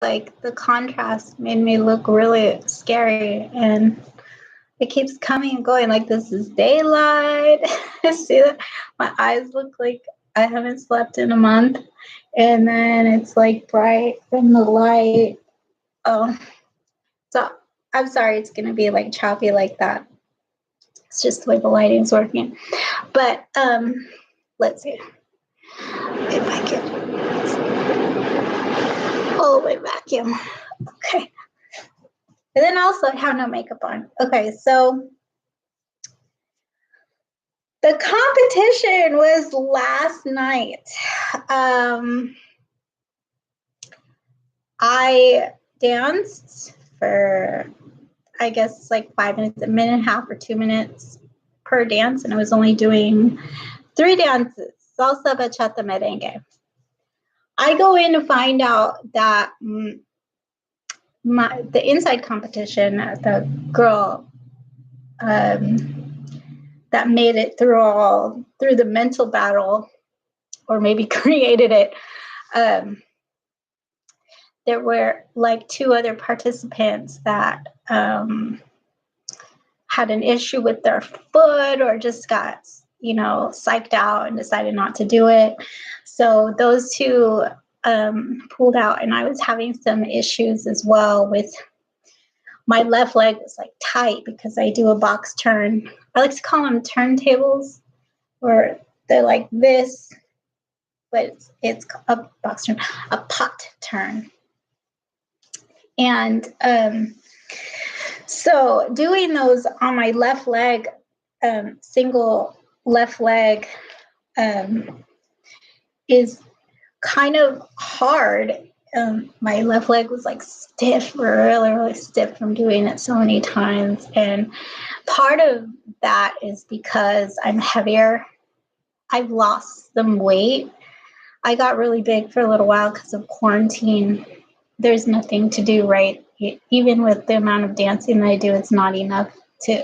like the contrast made me look really scary, and it keeps coming and going. Like, this is daylight. See that? My eyes look like I haven't slept in a month, and then it's like bright from the light. Oh, so I'm sorry it's gonna be like choppy like that. It's just the way the lighting's working. But let's see if I can. Oh, my vacuum. Okay. And then also I have no makeup on. Okay, so the competition was last night. I danced for, I guess, like 5 minutes, a minute and a half or 2 minutes per dance, and I was only doing 3 dances: salsa, bachata, merengue. I go in to find out that the inside competition, the girl that made it through the mental battle, or maybe created it, there were like 2 other participants that had an issue with their foot, or just got, psyched out and decided not to do it. So those 2 pulled out, and I was having some issues as well with my left leg. Was like tight because I do a box turn. I like to call them turntables, where they're like this, but it's a box turn, a pot turn. And so doing those on my left leg, single left leg, is kind of hard. My left leg was like stiff, really, really stiff from doing it so many times. And part of that is because I'm heavier. I've lost some weight. I got really big for a little while because of quarantine. There's nothing to do, right? Even with the amount of dancing that I do, it's not enough to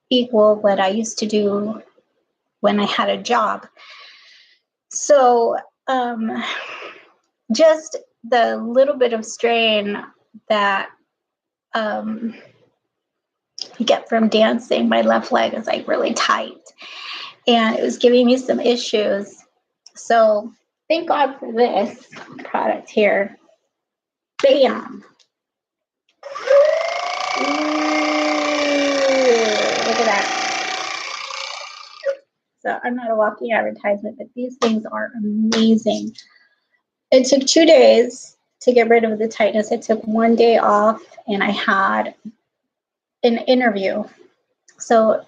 equal what I used to do when I had a job. So just the little bit of strain that you get from dancing, my left leg is like really tight, and it was giving me some issues. So thank God for this product here. Bam! Ooh, look at that. So I'm not a walking advertisement, but these things are amazing. It took 2 days to get rid of the tightness. I took 1 day off, and I had an interview. So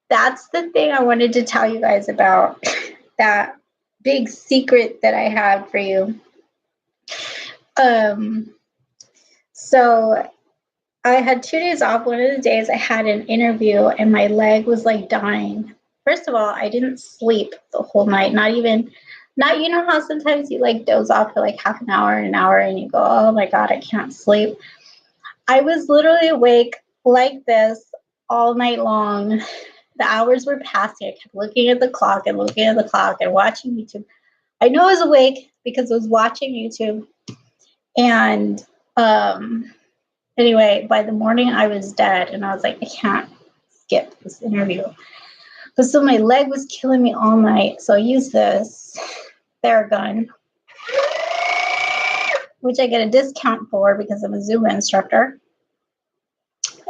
that's the thing I wanted to tell you guys about, that big secret that I have for you. So I had 2 days off. One of the days I had an interview, and my leg was like dying. First of all, I didn't sleep the whole night. You know how sometimes you like doze off for like half an hour, and you go, oh my God, I can't sleep. I was literally awake like this all night long. The hours were passing. I kept looking at the clock and watching YouTube. I know I was awake because I was watching YouTube. And anyway, by the morning I was dead, and I was like, I can't skip this interview. But so my leg was killing me all night. So I used this Theragun, which I get a discount for because I'm a Zumba instructor.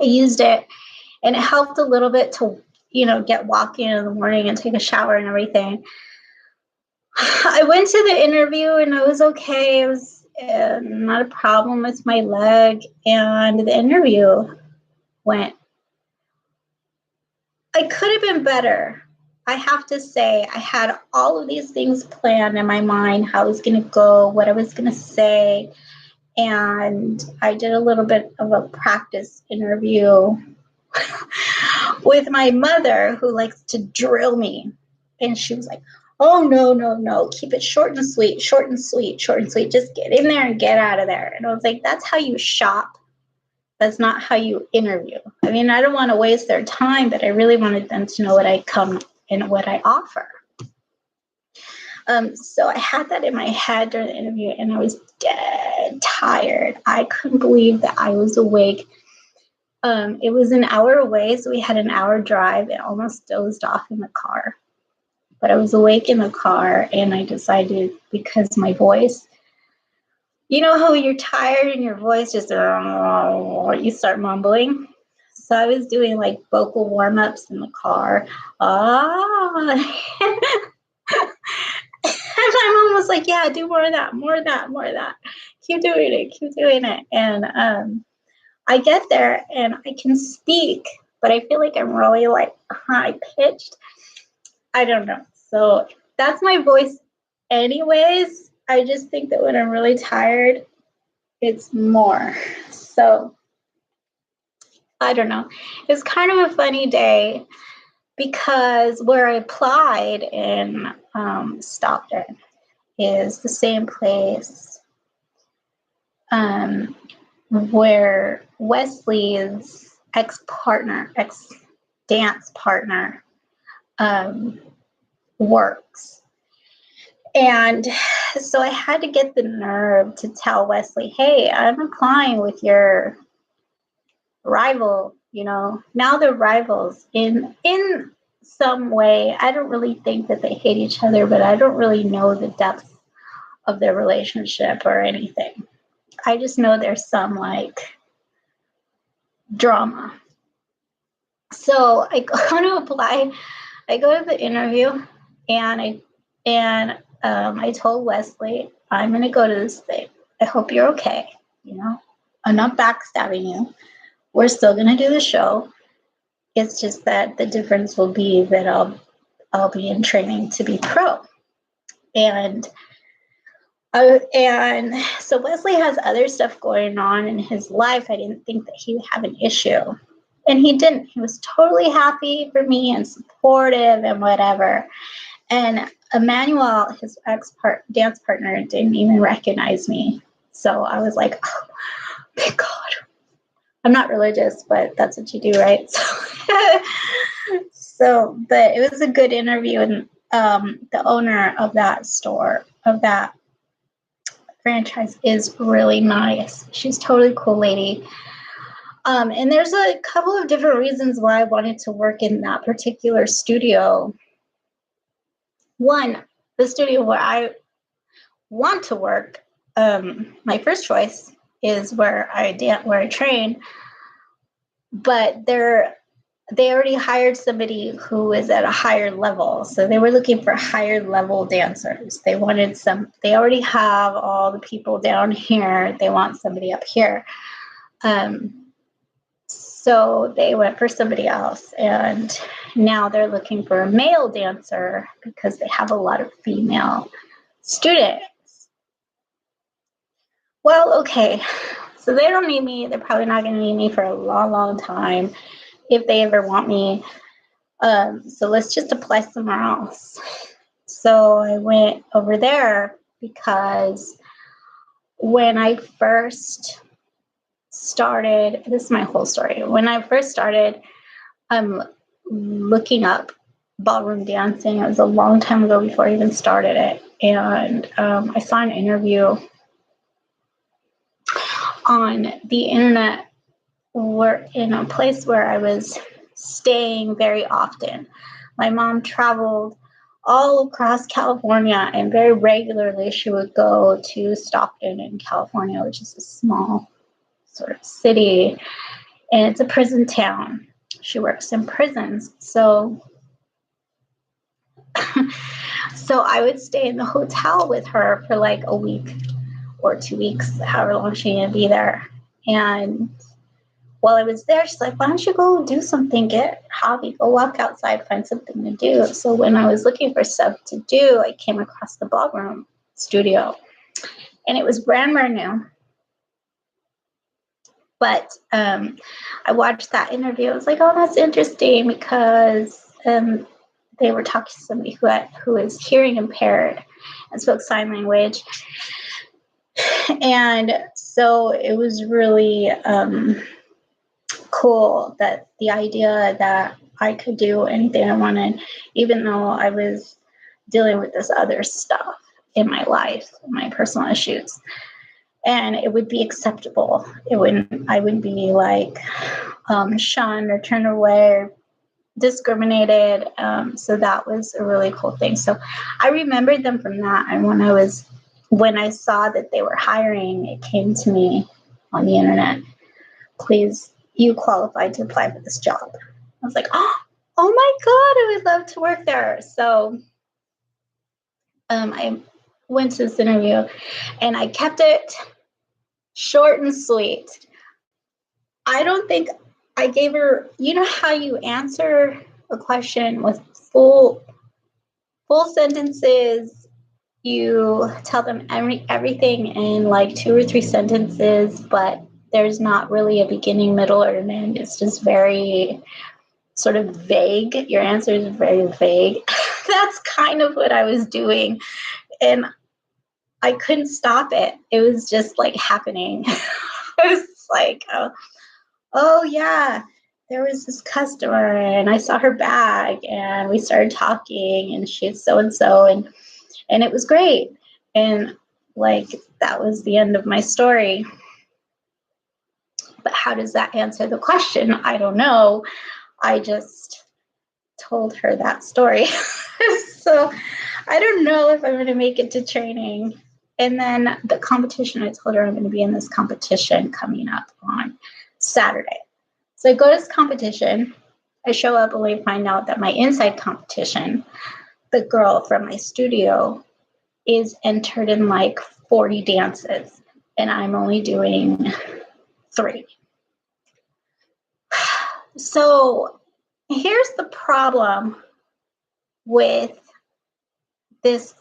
I used it, and it helped a little bit to, get walking in the morning and take a shower and everything. I went to the interview, and I was okay. It was not a problem with my leg, and the interview went. I could have been better. I have to say, I had all of these things planned in my mind, how I was going to go, what I was going to say. And I did a little bit of a practice interview with my mother, who likes to drill me. And she was like, oh, no. Keep it short and sweet. Just get in there and get out of there. And I was like, that's how you shop. That's not how you interview. I mean, I don't want to waste their time, but I really wanted them to know what I come and what I offer. So I had that in my head during the interview, and I was dead tired. I couldn't believe that I was awake. It was an hour away, so we had an hour drive and almost dozed off in the car. But I was awake in the car, and I decided, because my voice, you know how you're tired and your voice just, you start mumbling? So I was doing like vocal warm-ups in the car. And my mom was like, yeah, do more of that, more of that, more of that. Keep doing it, keep doing it. And I get there and I can speak, but I feel like I'm really like high pitched. I don't know. So that's my voice anyways. I just think that when I'm really tired, it's more. So I don't know. It's kind of a funny day because where I applied in Stockton is the same place where Wesley's ex-dance partner works. And so I had to get the nerve to tell Wesley, hey, I'm applying with your rival, now they're rivals in some way. I don't really think that they hate each other, but I don't really know the depth of their relationship or anything. I just know there's some like drama. So I go to apply, I go to the interview, and I told Wesley, I'm going to go to this thing. I hope you're okay. I'm not backstabbing you. We're still going to do the show. It's just that the difference will be that I'll be in training to be pro. And so Wesley has other stuff going on in his life. I didn't think that he would have an issue. And he didn't. He was totally happy for me and supportive and whatever. And Emmanuel, his dance partner, didn't even recognize me. So I was like, oh, thank God. I'm not religious, but that's what you do, right? But it was a good interview. And the owner of that store, of that franchise, is really nice. She's totally cool lady. And there's a couple of different reasons why I wanted to work in that particular studio. One, the studio where I want to work, my first choice is where I train, but they already hired somebody who is at a higher level. So they were looking for higher level dancers. They already have all the people down here. They want somebody up here. So they went for somebody else. And now they're looking for a male dancer because they have a lot of female students. Well, okay. So they don't need me. They're probably not going to need me for a long, long time, if they ever want me. So let's just apply somewhere else. So I went over there because when I first started, this is my whole story. When I first started looking up ballroom dancing, it was a long time ago before I even started it. And I saw an interview on the internet. We're in a place where I was staying very often. My mom traveled all across California, and very regularly she would go to Stockton in California, which is a small sort of city, and it's a prison town. She works in prisons. So I would stay in the hotel with her for like a week or 2 weeks, however long she needed to be there. And while I was there, she's like, why don't you go do something, get a hobby, go walk outside, find something to do. So when I was looking for stuff to do, I came across the ballroom studio, and it was brand new. But I watched that interview. I was like, oh, that's interesting, because they were talking to somebody who is hearing impaired and spoke sign language. And so it was really cool, that the idea that I could do anything I wanted, even though I was dealing with this other stuff in my life, my personal issues. and it would be acceptable. I wouldn't be like shunned or turned away or discriminated. So that was a really cool thing. So I remembered them from that. And when I saw that they were hiring, it came to me on the internet, please, you qualified to apply for this job. I was like, oh my God, I would love to work there. So I went to this interview and I kept it short and sweet. I don't think I gave her, you know how you answer a question with full sentences, you tell them everything in like 2 or 3 sentences, but there's not really a beginning, middle, or an end. It's just very sort of vague. Your answer is very vague. That's kind of what I was doing. And I couldn't stop it. It was just like happening. I was like, oh yeah, there was this customer and I saw her bag and we started talking and she's so-and-so and it was great. And like, that was the end of my story. But how does that answer the question? I don't know. I just told her that story. So I don't know if I'm going to make it to training. And then the competition, I told her I'm going to be in this competition coming up on Saturday. So I go to this competition. I show up and we find out that my inside competition, the girl from my studio, is entered in like 40 dances. And I'm only doing 3. So here's the problem with this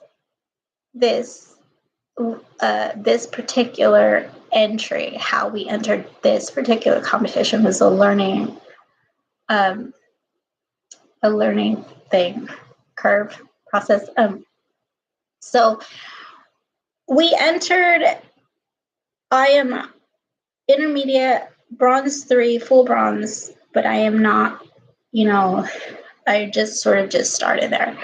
particular entry. How we entered this particular competition was a learning thing, curve process. So we entered. I am intermediate, bronze 3, full bronze, but I am not, I just started there.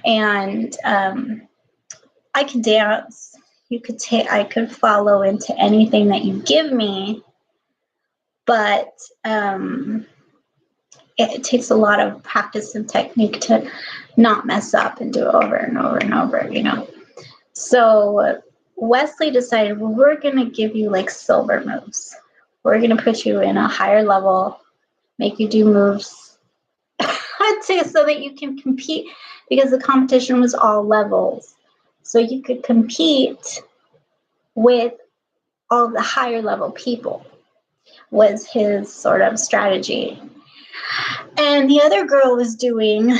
And I could dance. I could follow into anything that you give me, but it takes a lot of practice and technique to not mess up and do it over and over and over, So Wesley decided, well, we're going to give you like silver moves. We're going to put you in a higher level, make you do moves so that you can compete, because the competition was all levels. So you could compete with all the higher level people, was his sort of strategy. And the other girl was doing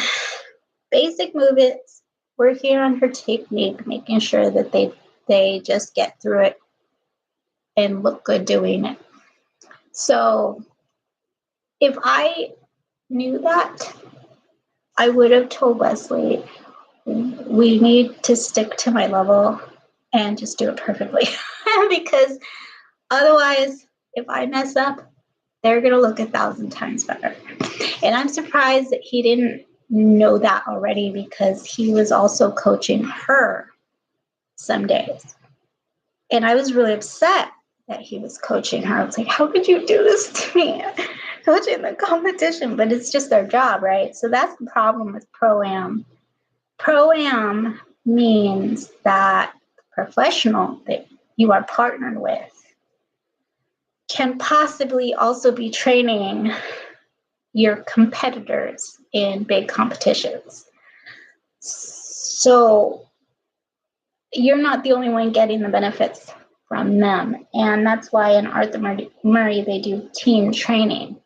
basic movements, working on her technique, making sure that they just get through it and look good doing it. So if I knew that, I would have told Wesley, we need to stick to my level and just do it perfectly. Because otherwise, if I mess up, they're going to look 1,000 times better. And I'm surprised that he didn't know that already, because he was also coaching her some days. And I was really upset that he was coaching her. I was like, how could you do this to me? Coaching the competition, but it's just their job, right? So that's the problem with Pro-Am. Pro-Am means that the professional that you are partnered with can possibly also be training your competitors in big competitions. So you're not the only one getting the benefits from them. And that's why in Arthur Murray, they do team training,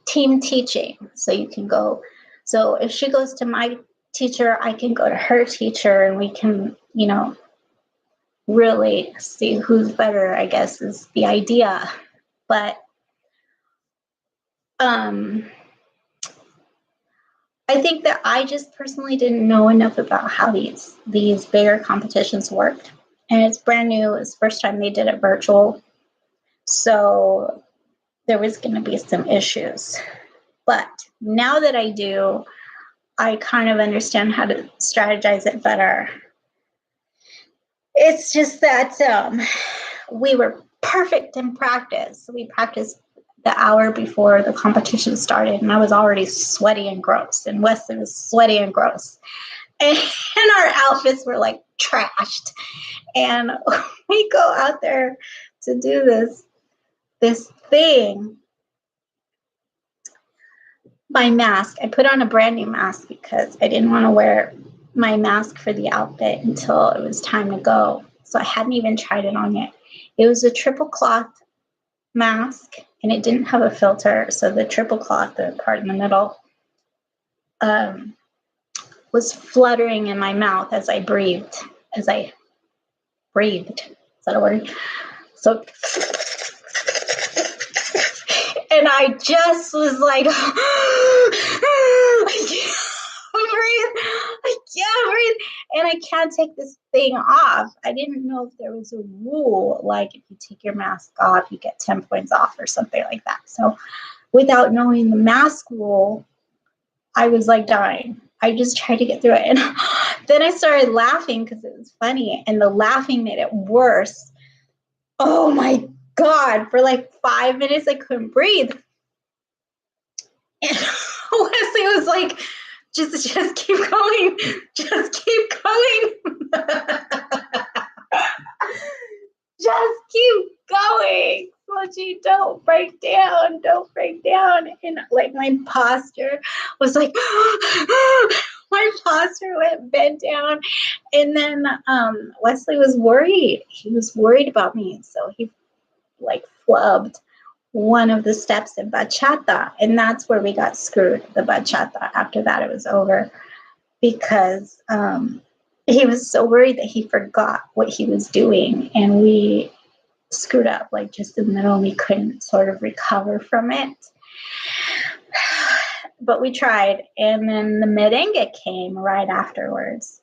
team teaching. So you can go, so if she goes to my teacher, I can go to her teacher, and we can, really see who's better, I guess, is the idea. But I think that I just personally didn't know enough about how these bigger competitions worked. And it's brand new. It's the first time they did it virtual. So there was going to be some issues. But now that I do, I kind of understand how to strategize it better. It's just that we were perfect in practice. We practiced the hour before the competition started, and I was already sweaty and gross, and Wesley was sweaty and gross. And our outfits were like trashed. And we go out there to do this thing. My mask, I put on a brand new mask because I didn't want to wear my mask for the outfit until it was time to go. So I hadn't even tried it on yet. It was a triple cloth mask, and it didn't have a filter. So the triple cloth, the part in the middle, was fluttering in my mouth as I breathed. Is that a word? So, and I just was like, I can't breathe, and I can't take this thing off. I didn't know if there was a rule, like if you take your mask off, you get 10 points off or something like that. So without knowing the mask rule, I was like dying. I just tried to get through it. And then I started laughing because it was funny, and the laughing made it worse. Oh my God, for like 5 minutes, I couldn't breathe. And Wesley was like, just keep going. Just keep going. Just keep going. Sochi, don't break down. Don't break down. And like my posture was like, my posture went bent down. And then Wesley was worried. He was worried about me. So he like flubbed one of the steps in bachata, and that's where we got screwed, the bachata. After that, it was over because he was so worried that he forgot what he was doing, and we screwed up like just in the middle, and we couldn't sort of recover from it. But we tried, and then the merengue came right afterwards,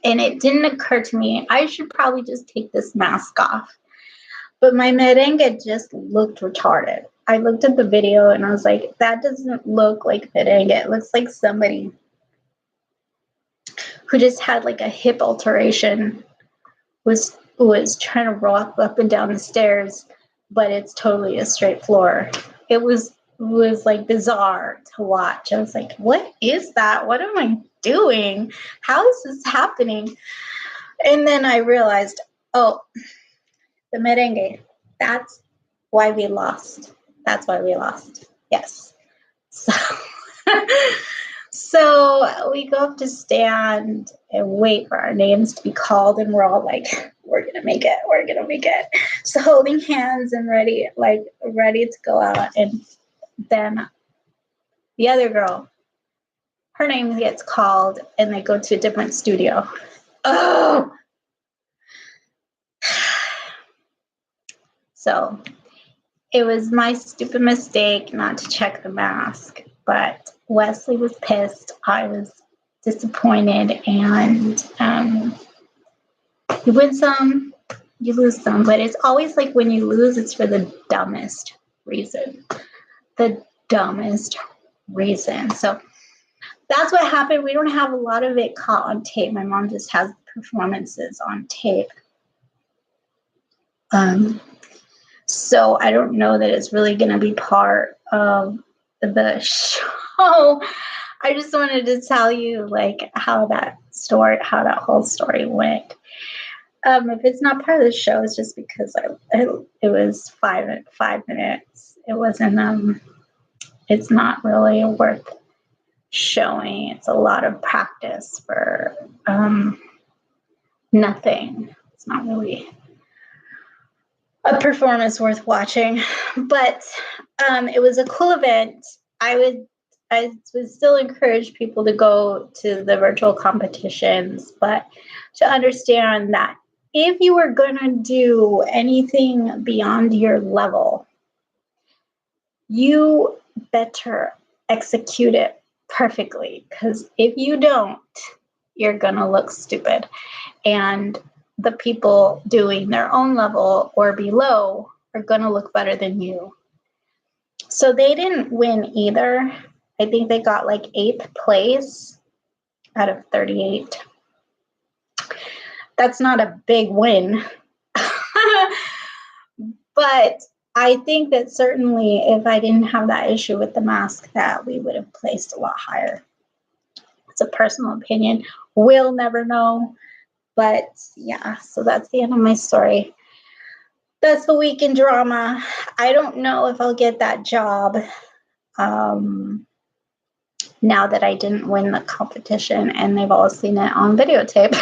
and it didn't occur to me, I should probably just take this mask off. But my merengue just looked retarded. I looked at the video and I was like, that doesn't look like merengue. It looks like somebody who just had like a hip alteration was trying to rock up and down the stairs, but it's totally a straight floor. It was like bizarre to watch. I was like, what is that? What am I doing? How is this happening? And then I realized, oh, the merengue. That's why we lost. That's why we lost. Yes. So we go up to stand and wait for our names to be called, and we're all like, we're gonna make it. We're gonna make it. So holding hands and ready to go out. And then the other girl, her name gets called, and they go to a different studio. Oh. So it was my stupid mistake not to check the mask, but Wesley was pissed. I was disappointed, and you win some, you lose some, but it's always like when you lose, it's for the dumbest reason. The dumbest reason. So that's what happened. We don't have a lot of it caught on tape. My mom just has performances on tape. So I don't know that it's really going to be part of the show. I just wanted to tell you like how that whole story went. If it's not part of the show, it's just because it was 5 minutes. It wasn't. It's not really worth showing. It's a lot of practice for nothing. It's not really a performance worth watching, but it was a cool event. I would still encourage people to go to the virtual competitions, but to understand that if you are going to do anything beyond your level, you better execute it perfectly, because if you don't, you're going to look stupid. And the people doing their own level or below are going to look better than you. So they didn't win either. I think they got like 8th place out of 38. That's not a big win. But I think that certainly if I didn't have that issue with the mask, that we would have placed a lot higher. It's a personal opinion. We'll never know. But yeah, so that's the end of my story. That's the week in drama. I don't know if I'll get that job now that I didn't win the competition and they've all seen it on videotape.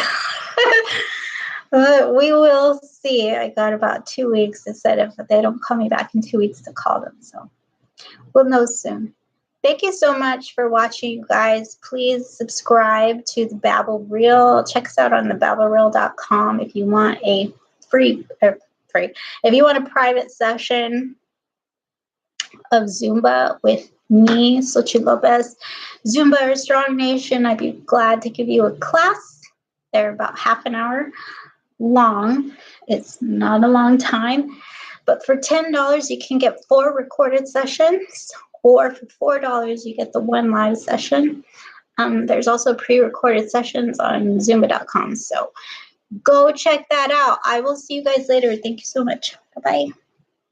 But we will see. I got about 2 weeks. They said if they don't call me back in 2 weeks to call them. So we'll know soon. Thank you so much for watching, you guys. Please subscribe to the Ba.Bl Reel. Check us out on the babblereel.com if you want a if you want a private session of Zumba with me, Xochitl, Zumba or Strong Nation. I'd be glad to give you a class. They're about half an hour long. It's not a long time, but for $10 you can get 4 recorded sessions, or for $4 you get the 1 live session. There's also pre-recorded sessions on zumba.com, so go check that out. I will see you guys later. Thank you so much. Bye-bye.